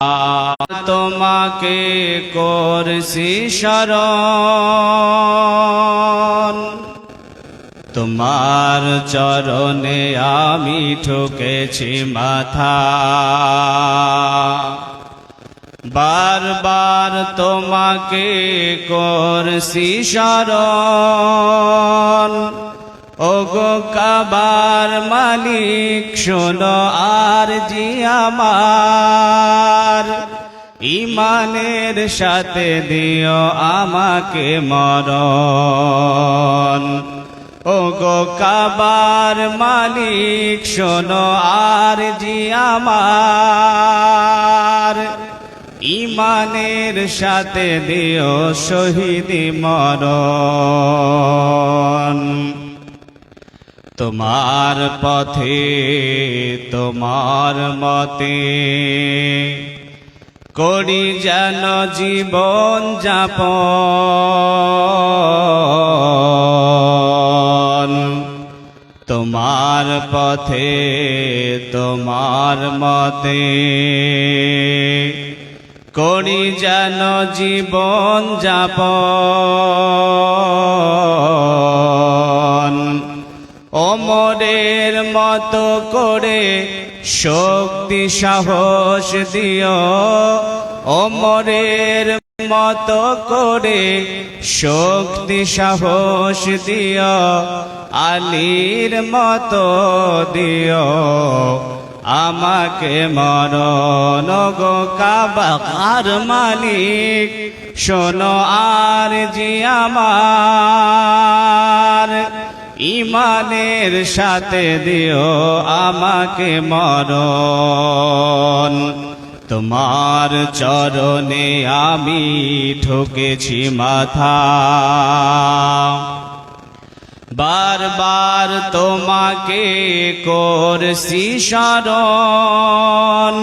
তোমাকে করছি শরণ, তোমার চরণে আমি ঠুকেছি মাথা। বারবার তোমাকে করছি শরণ, ওগো কাবার মালিক শোনো আরজি আমার। ঈমানের সাথে দিও আমাকে মরণ, ওগো কাবার মালিক শোনো আরজি আমার। ঈমানের সাথে দিও শহীদি মরণ। তোমার পথে তোমার মতে করি যেন জীবন যাপন। তোমার পথে তোমার মতে করি যেন জীবন যাপন। ওমরের মতো করে শক্তি সাহস দিও, ওমরের মতো করে শক্তি সাহস দিও। আলীর মতো দিও আমাকে মরণ, গো কাবার মালিক শোনো আরজি আমার। ঈমানের সাথে দিও আমাকে মরণ, তোমার চরণে আমি ঠুকেছি মাথা। বারবার তোমাকে করছি শরণ,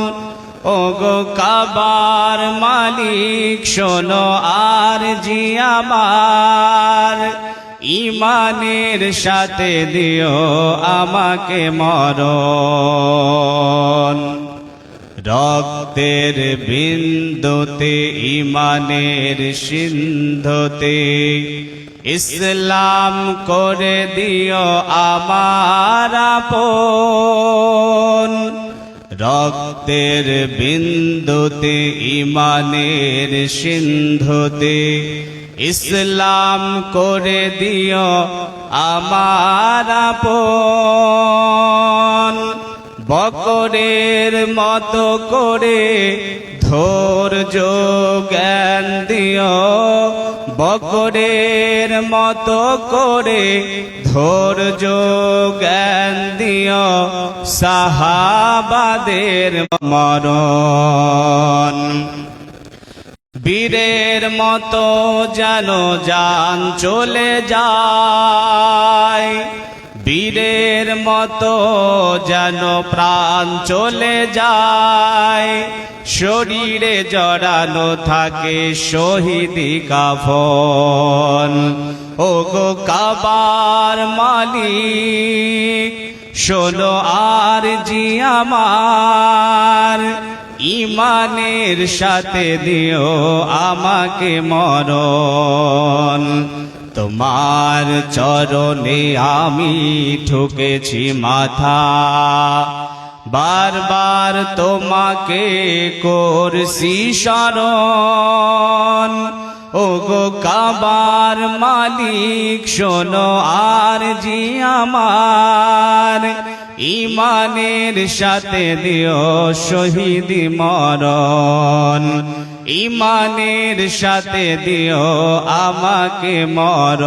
ওগো কাবার মালিক শোনো আরজি আমার। ঈমানের সাথে দিও আমাকে মরণ, রক্তের বিন্দুতে ঈমানের সিন্ধুতে ইসলাম করে দিও আমার আপন। রক্তের বিন্দুতে ঈমানের সিন্ধুতে ইসলাম করে দিও আমার আপন। বকরের মতো করে ধৈর্য জ্ঞান দিও, বকরের মতো করে ধৈর্য জ্ঞান দিও। সাহাবাদের মরণ বীরের মতো যেন জান চলে যায়, বীরের মতো যেন প্রাণ চলে যায়। শরীরে জড়ানো থাকে শহীদি কাফন, ওগো কাবার মালিক শোনো আরজি আমার। ঈমানের সাথে দিও আমাকে মরণ, তোমার চরণে আমি ঠুকেছি মাথা। বারবার তোমাকে করছি শরণ, ওগো কাবার মালিক শোনো আরজি আমার। ঈমানের সাথে দিও শহীদি মরণ, ঈমানের সাথে দিও আমাকে মরণ।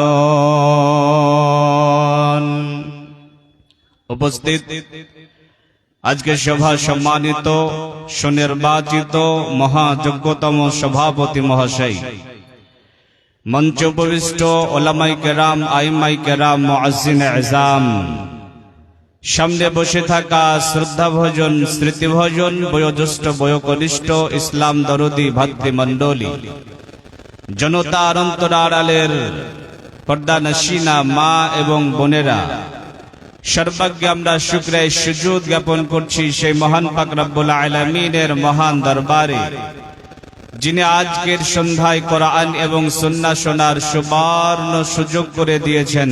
উপস্থিত আজকে সভা সম্মানিত সুনির্বাচিত মহাযোগ্যতম সভাপতি মহাশয়, মঞ্চ উপবিষ্ট ওলামায়ে কেরাম, আইম্মায়ে কেরাম, মুআজ্জিন আযম, সামনে বসে থাকা শ্রদ্ধাভজন স্মৃতিভজন বয়োজ্যেষ্ঠ বয়োকনিষ্ঠ ইসলাম দরদি ভাতৃমণ্ডলী, জনতার অন্তরালের পর্দানশীনা মা এবং বোনেরা, সর্বজ্ঞ আমরা শুকরিয়া সুজুদ জ্ঞাপন করছি সেই মহান পাক রব্বুল আলামিনের মহান দরবারে, যিনি আজকের সন্ধ্যায় কোরআন এবং সুন্নাহ শোনার সুবর্ণ সুযোগ করে দিয়েছেন।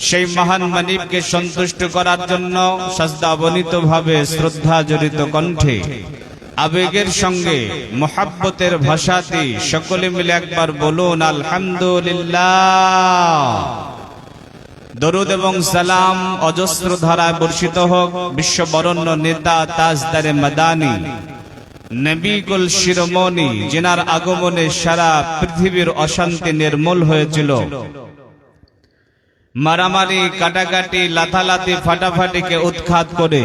সেই মহান মানিবকে সন্তুষ্ট করার জন্য সাজদাবনিতভাবে শ্রদ্ধা জড়িত কণ্ঠে আবেগের সঙ্গে মোহাব্বতের ভাষাতে সকলে মিলে একবার বলুন আলহামদুলিল্লাহ। দরুদ এবং সালাম অজস্র ধারায় বর্ষিত হোক বিশ্ববরণ্য নেতা তাজদারে মাদানী, নবী কুল শিরোমণি, যিনার আগমনে সারা পৃথিবীর অশান্তি নির্মূল হয়েছিল। মারামারি, কাটাকাটি, লাথালাতি, ফাটাফাটিকে উৎখাত করে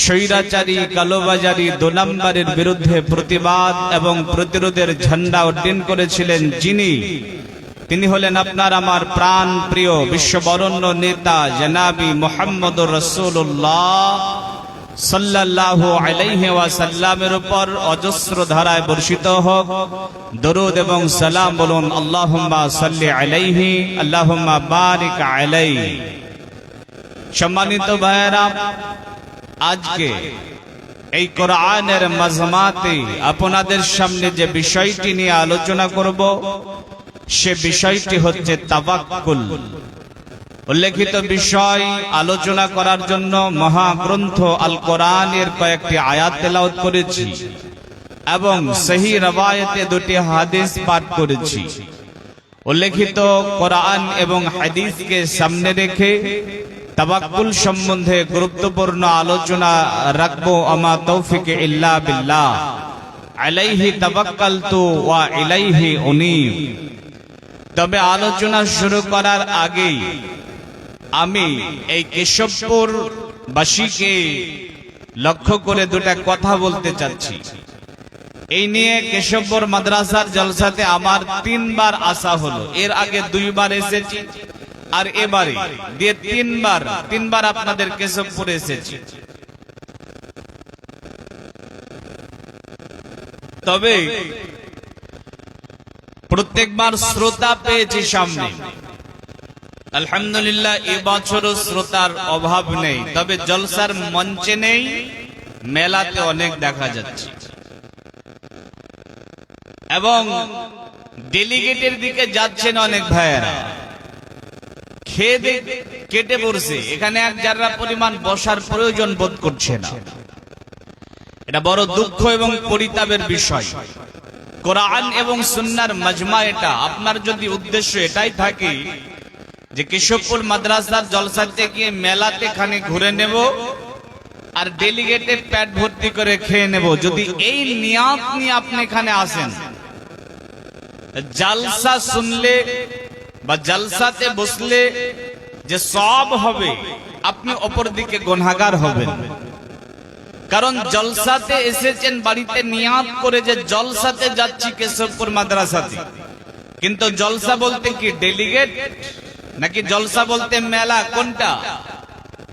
স্বৈরাচারী, কালোবাজারি, ২ নম্বরের বিরুদ্ধে প্রতিবাদ এবং প্রতিরোধের ঝান্ডা উড্ডীন করেছিলেন যিনি, তিনি হলেন আপনার আমার প্রাণ প্রিয় বিশ্ববরণ্য নেতা জনাবি মুহাম্মদুর রাসূলুল্লাহ সাল্লাল্লাহু আলাইহি ওয়াসাল্লামের উপর অজস্র ধারায় বর্ষিত হোক দরুদ এবং সালাম। বলুন আল্লাহুম্মা সাল্লি আলাইহি, আল্লাহুম্মা বারিক আলাইহি। সম্মানিত ভাইয়েরা, আজকে এই কোরআনের মাজমাতে আপনাদের সামনে যে বিষয়টি নিয়ে আলোচনা করব, সে বিষয়টি হচ্ছে তাওয়াক্কুল। উল্লেখিত বিষয় আলোচনা করার জন্য মহাগ্রন্থ আল কোরআনের কয়েকটি আয়াত তেলাওয়াত করেছি এবং সহিহ রওয়ায়েতে 2টি হাদিস পাঠ করেছি। উল্লেখিত কোরআন এবং হাদিসকে সামনে রেখে তাওয়াক্কুল সম্বন্ধে গুরুত্বপূর্ণ আলোচনা রাখবো। আমা তৌফিক ইল্লা বিল্লাহ, আলাইহি তাওয়াক্কালতু ওয়া ইলাইহি উনীব। তবে আলোচনা শুরু করার আগে আমি এই কেশবপুর বাসীকে লক্ষ্য করে 2টা কথা বলতে চাচ্ছি। এই নিয়ে কেশবপুর মাদ্রাসার জলসাতে আমার 3 বার আসা হলো। এর আগে 2 বার এসেছি, আর এবারে দিয়ে 3 বার আপনাদের কেশবপুরে এসেছি। তবে প্রত্যেকবার শ্রোতা পেয়েছি সামনে, আলহামদুলিল্লাহ। এবছরও শ্রোতার অভাব নেই, তবে জলসার মঞ্চে নেই, মেলাতে অনেক দেখা যাচ্ছে। এবং ডেলিগেটের দিকে যাচ্ছেন অনেক ভাইয়েরা, খেয়ে কেটে পড়ছে, এখানে এক জাররা পরিমাণ বসার প্রয়োজন বোধ করছে না। এটা বড় দুঃখ এবং পরিতাপের বিষয়। কোরআন এবং সুন্নাহর মাজমা এটা। আপনার যদি উদ্দেশ্য এটাই থাকে যে কেশবপুর মাদ্রাসার জলসাতে গিয়ে মেলাতে খানে ঘুরে নেব আর ডেলিগেটে পেট ভর্তি করে খেয়ে নেব, যদি এই নিয়ত নিয়ে আপনি এখানে আসেন, জলসা শুনলে বা জলসাতে বসলে যে সওয়াব হবে, আপনি অপর দিকে গুনাহগার হবেন। কারণ জলসাতে এসেছেন বাড়িতে নিয়াত করে যে জলসাতে যাচ্ছি কেশবপুর মাদ্রাসাতে, কিন্তু জলসা বলতে কি ডেলিগেট নাকি জলসা বলতে মেলা, কোনটা?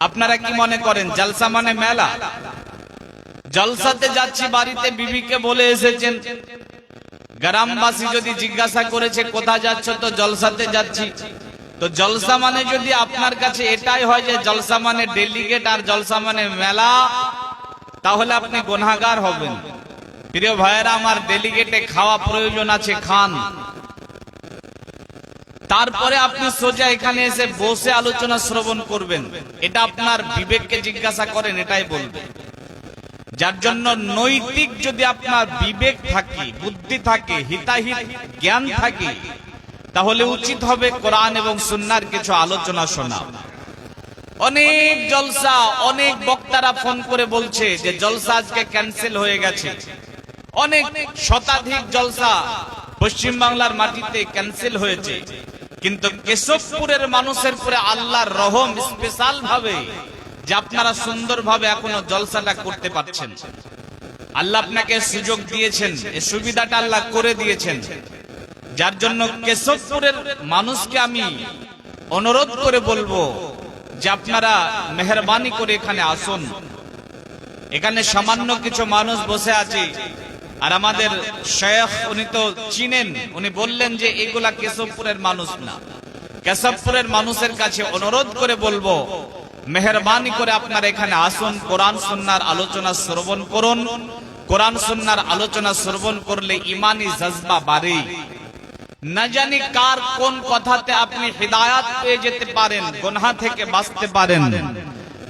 আপনারা কি মনে করেন জলসা মানে মেলা? জলসাতে যাচ্ছি বাড়িতে বিবিকে বলে এসেছেন, গ্রামবাসী যদি জিজ্ঞাসা করেছে কোথায় যাচ্ছ, তো জলসাতে যাচ্ছি। তো জলসা মানে যদি আপনার কাছে এটাই হয় যে জলসা মানে ডেলিগেট আর জলসা মানে মেলা, তাহলে আপনি গুনাহগার হবেন। প্রিয় ভাইয়েরা আমার, ডেলিগেটে খাওয়া প্রয়োজন আছে, খান। তারপরে আপনি সোজা এখানে এসে বসে আলোচনা শ্রবণ করবেন, এটা আপনার বিবেককে জিজ্ঞাসা করেন, এটাই বলবে। যার জন্য নৈতিক যদি আপনার বিবেক থাকে, বুদ্ধি থাকে, হিতাহিত জ্ঞান থাকে, তাহলে উচিত হবে কোরআন এবং সুন্নাহর কিছু আলোচনা শোনা। অনেক জলসা, অনেক বক্তারা ফোন করে বলছে যে জলসা আজকে ক্যান্সেল হয়ে গেছে। অনেক শতাধিক জলসা পশ্চিম বাংলার মাটিতে ক্যান্সেল হয়েছে, কিন্তু কেশবপুরের মানুষের পরে আল্লাহর রহম স্পেশাল ভাবে যে আপনারা সুন্দরভাবে এখনো জলসাটা করতে পারছেন। আল্লাহ আপনাকে সুযোগ দিয়েছেন, এই সুবিধাটা আল্লাহ করে দিয়েছেন। যার জন্য কেশবপুরের মানুষকে আমি অনুরোধ করে বলবো যে আপনারা মেহেরবানি করে এখানে আসুন। এখানে সামান্য কিছু মানুষ বসে আছে, আর আমাদের শেখ উনি তো চিনেন, উনি বললেন যে এগুলা কেশবপুরের মানুষ না। কেশবপুরের মানুষের কাছে অনুরোধ করে বলবো, মেহেরবানি করে আপনারা এখানে আসুন, কোরআন সুন্নাহর আলোচনা শ্রবণ করুন। কোরআন সুন্নাহর আলোচনা শ্রবণ করলে ইমানি জজবা বাড়ে। না জানি কার কোন কথাতে আপনি হিদায়াত পেয়ে যেতে পারেন, গুনাহ থেকে বাঁচতে পারেন।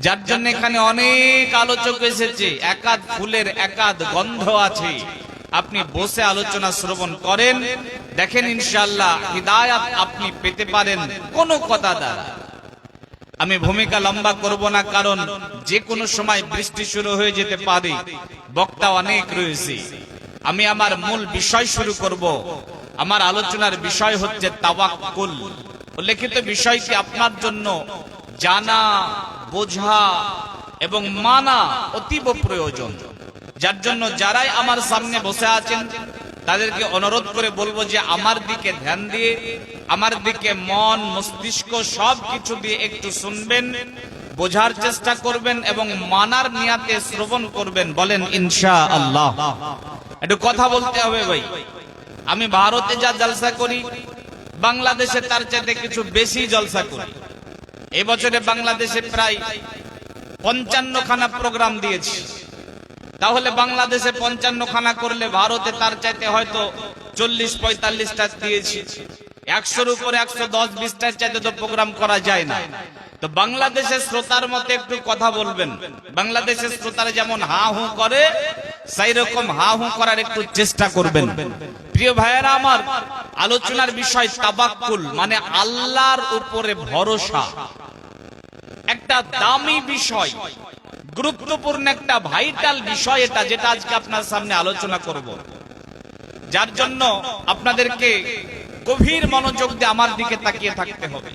যার জন্য এখানে অনেক আলোচক এসেছে, একাধ ফুলের একাধ গন্ধ আছে। আপনি বসে আলোচনা শ্রবণ করেন, দেখেন ইনশাআল্লাহ হিদায়াত আপনি পেতে পারেন কোন কথা দ্বারা। আমি ভূমিকা লম্বা করব না, কারণ যে কোনো সময় বৃষ্টি শুরু হয়ে যেতে পারে, বক্তা অনেক রয়েছে। আমি আমার মূল বিষয় শুরু করব। আমার আলোচনার বিষয় হচ্ছে তাওয়াক্কুল। লিখিত বিষয়টি আপনার জন্য জানা, বোঝা এবং মানা অতীব প্রয়োজন। যার জন্য যারাই আমার সামনে বসে আছেন তাদেরকে অনুরোধ করে বলবো যে আমার দিকে ধ্যান দিয়ে, আমার দিকে মন মস্তিষ্ক সবকিছু দিয়ে একটু শুনবেন, বোঝার চেষ্টা করবেন এবং মানার নিয়াতে শ্রবণ করবেন। বলেন ইনশাআল্লাহ। একটু কথা বলতে হবে ভাই। আমি ভারতে যা জলসা করি, বাংলাদেশে তার চাইতে কিছু বেশি জলসা করি। এবছরে বাংলাদেশে প্রায় 55 খানা প্রোগ্রাম দিয়েছি। তাহলে বাংলাদেশে 55 খানা করলে ভারতে তার চাইতে হয়তো 40-45টা দিয়েছি। 100-র উপরে 110-20টার চাইতে তো প্রোগ্রাম করা যায় না। তো বাংলাদেশের শ্রোতার মতে একটু কথা বলবেন। বাংলাদেশের শ্রোতারা যেমন হা হু করে, সেই রকম হা হু করার একটু চেষ্টা করবেন। প্রিয় ভাইয়েরা আমার, আলোচনার বিষয় তাওয়াক্কুল, মানে আল্লাহর উপরে ভরসা। একটা দামি বিষয়, গুরুত্বপূর্ণ একটা ভাইটাল বিষয় এটা, যেটা আজকে আপনার সামনে আলোচনা করব। যার জন্য আপনাদেরকে গভীর মনোযোগ দিয়ে আমার দিকে তাকিয়ে থাকতে হবে।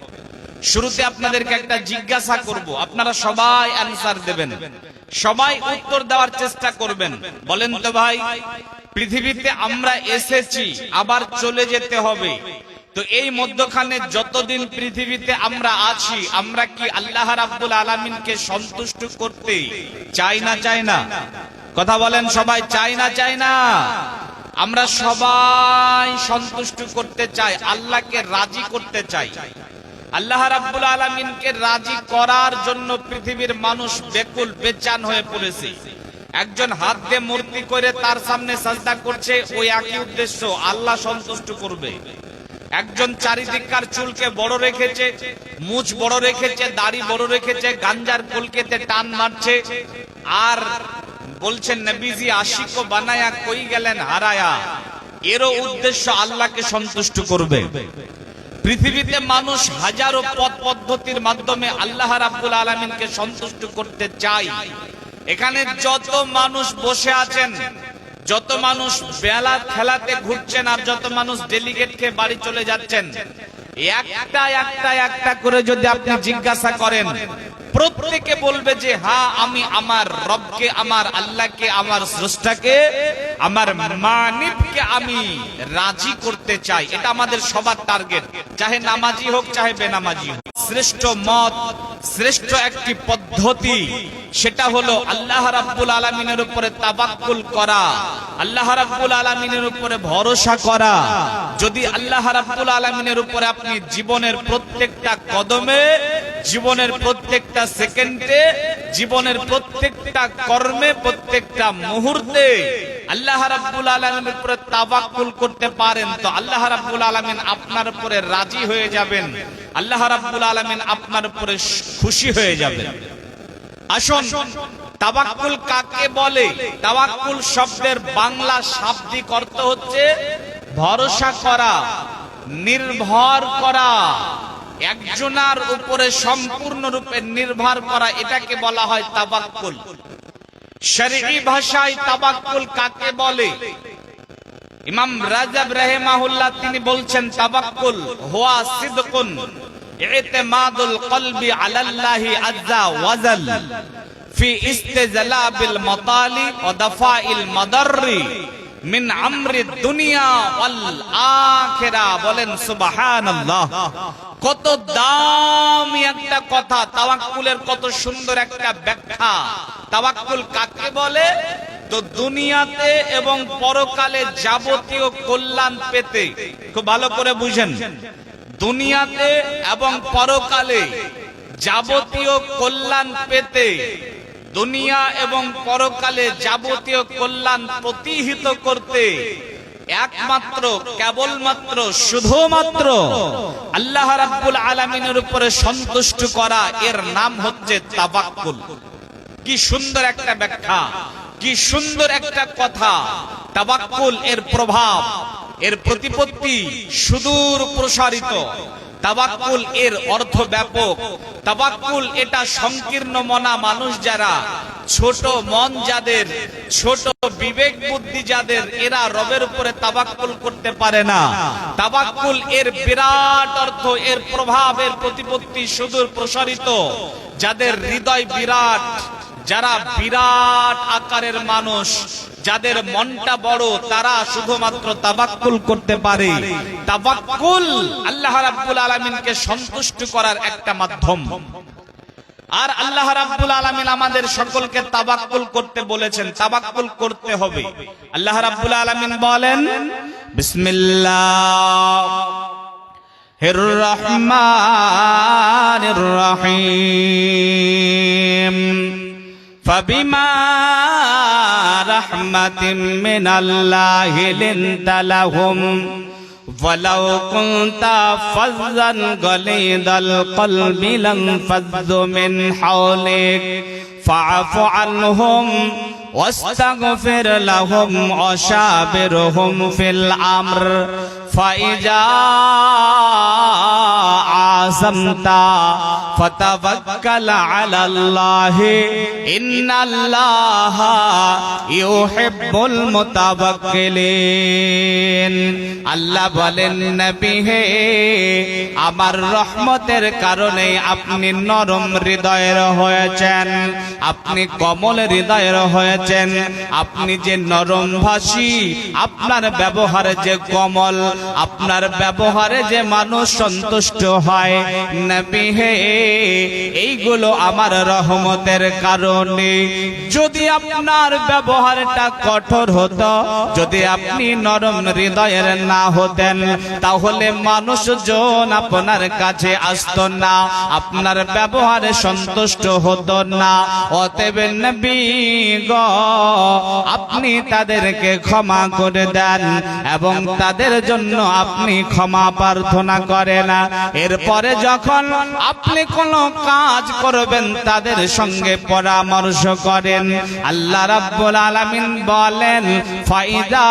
শুরুতে আপনাদেরকে একটা জিজ্ঞাসা করব, আপনারা সবাই অ্যানসার দেবেন, সবাই উত্তর দেওয়ার চেষ্টা করবেন। বলেন তো ভাই, পৃথিবীতে আমরা এসেছি, আবার চলে যেতে হবে। তো এই মধ্যখানে যতদিন পৃথিবীতে আমরা আছি, আমরা কি আল্লাহ রাব্বুল আলামিনকে সন্তুষ্ট করতে চাই না চাই না? কথা বলেন, সবাই চাই না চাই না? আমরা সবাই সন্তুষ্ট করতে চাই, আল্লাহকে রাজি করতে চাই। আল্লাহ রাব্বুল আলামিনকে রাজি করার জন্য পৃথিবীর মানুষ বেকুল বেচান হয়ে পড়েছে। একজন হাত দিয়ে মূর্তি করে তার সামনে সাজদা করছে, ওই একই উদ্দেশ্য, আল্লাহ সন্তুষ্ট করবে। একজন চারিদিককার চুলকে বড় রেখেছে, মুছ বড় রেখেছে, দাড়ি বড় রেখেছে, গাঞ্জার কলকেতে টান মারছে, আর বলছেন নবীজি আশিকো বানায়া কই গেলেন হারায়া। এরও উদ্দেশ্য আল্লাহকে সন্তুষ্ট করবে। পৃথিবীতে মানুষ হাজারো পথ পদ্ধতির মাধ্যমে আল্লাহ রাব্বুল আলামিনকে সন্তুষ্ট করতে চায়। এখানে যত মানুষ বসে আছেন, যত মানুষ বেলা খেলাতে ঘুরছেন, আর যত মানুষ ডেলিগেট খেয়ে বাড়ি চলে যাচ্ছেন, একটা একটা একটা করে যদি আপনি জিজ্ঞাসা করেন, প্রত্যেকে বলবে যে হ্যাঁ, আমি আমার রবকে, আমার আল্লাহকে, আমার স্রষ্টাকে, আমার মানিবকে আমি রাজি করতে চাই। এটা আমাদের সবার টার্গেট, চাহে নামাজি হোক চাহে বেনামাজি হোক। শ্রেষ্ঠ মত, শ্রেষ্ঠ একটি পদ্ধতি, সেটা হলো আল্লাহ রাব্বুল আলামিনের উপরে তাওয়াক্কুল করা, আল্লাহ রাব্বুল আলামিনের উপরে ভরসা করা। যদি আল্লাহ রাব্বুল আলামিনের উপরে আপনি জীবনের প্রত্যেকটা কদমে, জীবনের প্রত্যেকটা সেকেন্ডে, জীবনের প্রত্যেকটা কর্মে, প্রত্যেকটা মুহূর্তে আল্লাহ রাব্বুল আলামিনের উপরে তাওয়াক্কুল করতে পারেন, তো আল্লাহ রাব্বুল আলামিন আপনার উপরে রাজি হয়ে যাবেন, আল্লাহ রাব্বুল আলামিন আপনার উপরে খুশি হয়ে যাবেন। আসুন, তাওয়াক্কুল কাকে বলে? তাওয়াক্কুল শব্দের বাংলা শাব্দিক অর্থ হচ্ছে ভরসা করা, নির্ভর করা, একজনের উপরে সম্পূর্ণরূপে নির্ভর করা, এটাকে বলা হয় তাওয়াক্কুল। শরঈ ভাষায় তাওয়াক্কুল কাকে বলে? ইমাম রাজব রাহিমাহুল্লাহ তিনি বলছেন, তাওয়াক্কুল হুয়া সিদকুন ইতিমাদুল কলবি আলাল্লাহি আযজা ওয়াজাল ফি ইস্তিজলাবিল মাতালি ওয়া দাফাইল মাদাররি মিন আমরি দুনিয়া ওয়াল আখিরা। বলেন সুবহানাল্লাহ। কত দামি একটা কথা, তাওয়াক্কুলের কত সুন্দর একটা ব্যাখ্যা। তাওয়াক্কুল কাকে বলে? তো দুনিয়াতে এবং পরকালে যাবতীয় কল্যাণ পেতে, খুব ভালো করে বুঝেন, দুনিয়াতে এবং পরকালে যাবতীয় কল্যাণ পেতে, দুনিয়া এবং পরকালে যাবতীয় কল্যাণ প্রতিহিত করতে একমাত্র কেবলমাত্র শুধুমাত্র আল্লাহ রাব্বুল আলামিনের উপরে সন্তুষ্ট করা, এর নাম হচ্ছে তাওয়াক্কুল। কি সুন্দর একটা ব্যাখ্যা, কি সুন্দর একটা কথা। তাওয়াক্কুল এর প্রভাব, এর প্রতিপত্তি সুদূর প্রসারিত। তাওয়াক্কুল এর অর্থ ব্যাপক। তাওয়াক্কুল এটা সংকীর্ণ মনা মানুষ যারা, ছোট মন যাদের, ছোট বিবেক বুদ্ধি যাদের, এরা রবের উপরে তাওয়াক্কুল করতে পারে না। তাওয়াক্কুল এর বিরাট অর্থ, এর প্রভাব, এর প্রতিপত্তি সুদূর প্রসারিত। যাদের হৃদয় বিরাট, যারা বিরাট আকারের মানুষ, যাদের মনটা বড়, তারা শুধুমাত্র তাওয়াক্কুল করতে পারে। তাওয়াক্কুল আল্লাহ রাব্বুল আলামিনকে সন্তুষ্ট করার একটা মাধ্যম। আর আল্লাহ রাব্বুল আলামিন আমাদের সকলকে তাওয়াক্কুল করতে বলেছেন, তাওয়াক্কুল করতে হবে। আল্লাহ রাব্বুল আলামিন বলেন, বিসমিল্লাহির রহমানির রহিম। فبما رحمة من الله لنت لهم ولو كنت فظا غليظ القلب لانفضوا من حولك فاعف عنهم واستغفر لهم وشاورهم في الأمر فإذا عزمت فتوكل على الله إن الله يحب المتوكلين। আল্লাহ বলেন, নবী হে, আমার রহমতের কারণে আপনি নরম হৃদয়ের হয়েছেন, আপনি কোমল হৃদয়ের হয়েছেন। আপনি যে নরম ভাষী, আপনার ব্যবহারে যে কোমল, আপনার ব্যবহারে যে মানুষ সন্তুষ্ট হয়, নবী হে, এইগুলো আমার রহমতের কারণে। যদি আপনার ব্যবহারটা কঠোর হতো, যদি আপনি নরম হৃদয়ের না হতেন, তাহলে মানুষজন আপনার কাছে আসতো না, আপনার ব্যবহারে সন্তুষ্ট হতো না। অতএব নবী গো, আপনি তাদেরকে ক্ষমা করে দেন এবং তাদের জন্য আপনি ক্ষমা প্রার্থনা করেন। এরপরে যখন আপনি কোনো কাজ করবেন, তাদের সঙ্গে পরামর্শ করেন। আল্লাহ রাব্বুল আলামিন বলেন, ফাইদা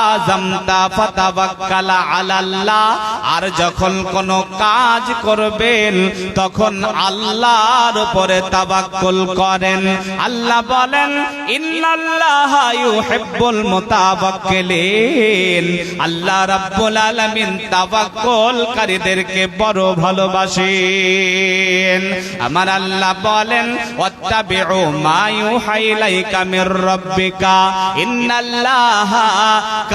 আযামতা ফাতাওয়াক্কাল আলাল্লাহ। আর যখন কোনো কাজ করবেন, তখন আল্লাহর উপরে তাওয়াক্কুল করেন। আল্লাহ বলেন, ইন্নাল্লাহা ইউহিব্বুল মুতাওয়াক্কিলিন। আল্লাহ রাব্বুল আলামিন তাওয়াক্কুলকারীদেরকে বড় ভালোবাসেন। আমার আল্লাহ বলেন, ওয়াত্তাবিউ মা ইউহা ইলাইকা মির রাব্বিকা ইন্নাল্লাহা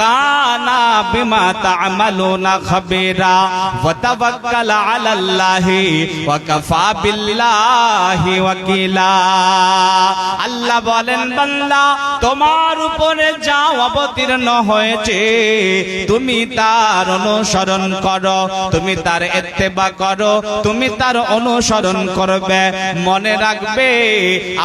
কানা বিমা তা'মালুনা খাবীরা ওয়া তাওয়াক্কাল আলাল্লাহি ওয়া কাফা বিল্লাহি ওয়াকিলা। আল্লাহ বলেন, বান্দা, তোমার উপরে যা অবতীর্ণ হয়েছে তুমি তার অনুসরণ করো, তুমি তার ইত্তেবা করো, তুমি তার অনুসরণ করবে। মনে রাখবে,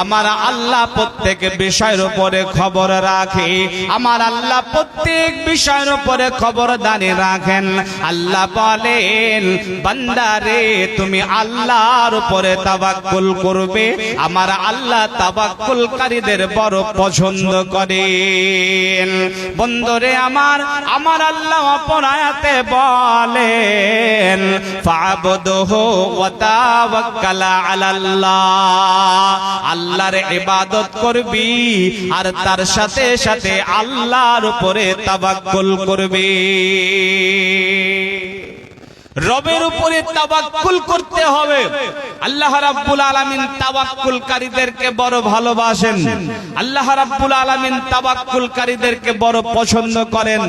আমার আল্লাহ প্রত্যেক বিষয়ের উপরে খবর রাখে, আমার আল্লাহ প্রত্যেক বিষয়ের উপরে খবরদারি রাখেন। আল্লাহ বলেন, বান্দারে, তুমি আল্লাহর উপরে তাওয়াক্কুল করবে। আমার আল্লাহ তাওয়াক্কুলকারীদের বড় পছন্দ করেন। বন্ধুরে আমার, আমার আল্লাহ অপর আয়াতে বলেন, ফা'বুদহু ওয়া তাওয়াক্কাল আলাল্লাহ। আল্লাহর ইবাদত করবি আর তার সাথে সাথে আল্লাহর উপরে তাওয়াক্কুল করবি। রবের উপরে তাওয়াক্কুল করতে হবে। আল্লাহ রাব্বুল আলামিন তাওয়াক্কুলকারীদেরকে বড় ভালোবাসেন। আল্লাহ রাব্বুল আলামিন তাওয়াক্কুলকারীদেরকে বড় পছন্দ করেন।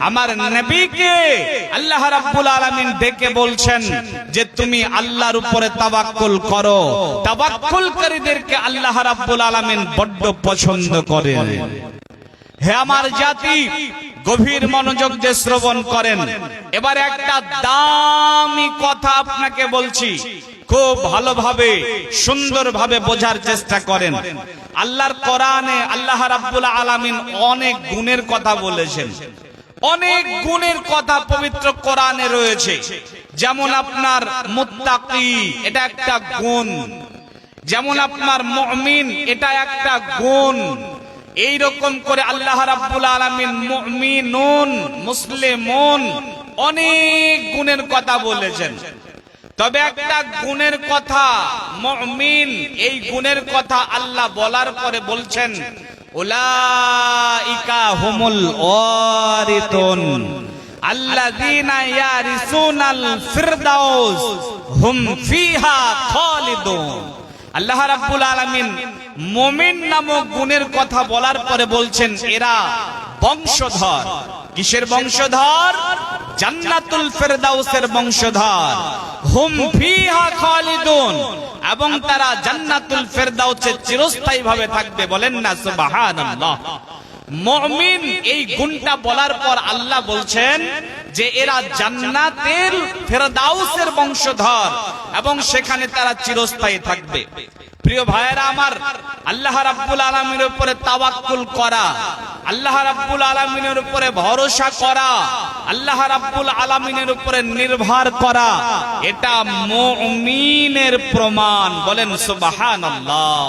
আমার নবীকে আল্লাহ রাব্বুল আলামিন ডেকে বলছেন যে তুমি আল্লাহর উপরে তাওয়াক্কুল করো। তাওয়াক্কুলকারীদেরকে আল্লাহ রাব্বুল আলামিন বড় পছন্দ করেন। হে আমার জাতি, গভীর মনোযোগ দিয়ে শ্রবণ করেন। এবার একটা দামি কথা আপনাকে বলছি, খুব ভালোভাবে সুন্দরভাবে বোঝার চেষ্টা করেন। আল্লাহর কোরআনে আল্লাহ রাব্বুল আলামিন অনেক গুণের কথা বলেছেন, অনেক গুণের কথা পবিত্র কোরআনে রয়েছে। যেমন আপনার মুত্তাকি, এটা একটা গুণ। যেমন আপনার মুমিন, এটা একটা গুণ। এই রকম করে আল্লাহ রাব্বুল আলামিন মুমিনুন, মুসলিমুন, অনেক গুণের কথা বলেছেন। তবে একটা গুণের কথা মুমিন, এই গুণের কথা আল্লাহ বলার পরে বলছেন উলাইকা হুমুল ওয়ারিতুন আল্লাযীনা ইয়ারিসুনাল ফিরদাউস হুম ফিহা খালিদুন। আল্লাহ রাব্বুল আলামিন মুমিন নামক গুণের কথা বলার পরে বলছেন এরা বংশধর। কিসের বংশধর? জান্নাতুল ফিরদাউসের বংশধর। হুম ফিহা খালিদুন, এবং তারা জান্নাতুল ফিরদাউসে চিরস্থায়ী ভাবে থাকবে। বলেন না সুবহানাল্লাহ। মুমিন এই গুণটা বলার পর আল্লাহ বলছেন যে এরা জান্নাতের ফিরদাউসের বংশধর এবং সেখানে তারা চিরস্থায়ী থাকবে। প্রিয় ভাইয়েরা আমার, আল্লাহ রাব্বুল আলামিনের উপরে তাওয়াক্কুল করা, আল্লাহ রাব্বুল আলামিনের উপরে ভরসা করা, আল্লাহ রাব্বুল আলামিনের উপরে নির্ভর করা, এটা মুমিনের প্রমাণ। বলেন সুবহানাল্লাহ।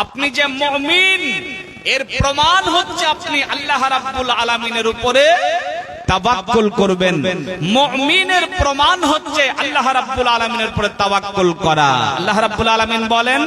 আপনি যে মুমিন, এর প্রমাণ হচ্ছে আপনি আল্লাহ রাব্বুল আলামিনের উপরে তাওয়াক্কুল করবেন। মুমিনের প্রমাণ হচ্ছে আল্লাহ রাব্বুল আলামিনের উপরে তাওয়াক্কুল করা। আল্লাহ রাব্বুল আলামিন বলেন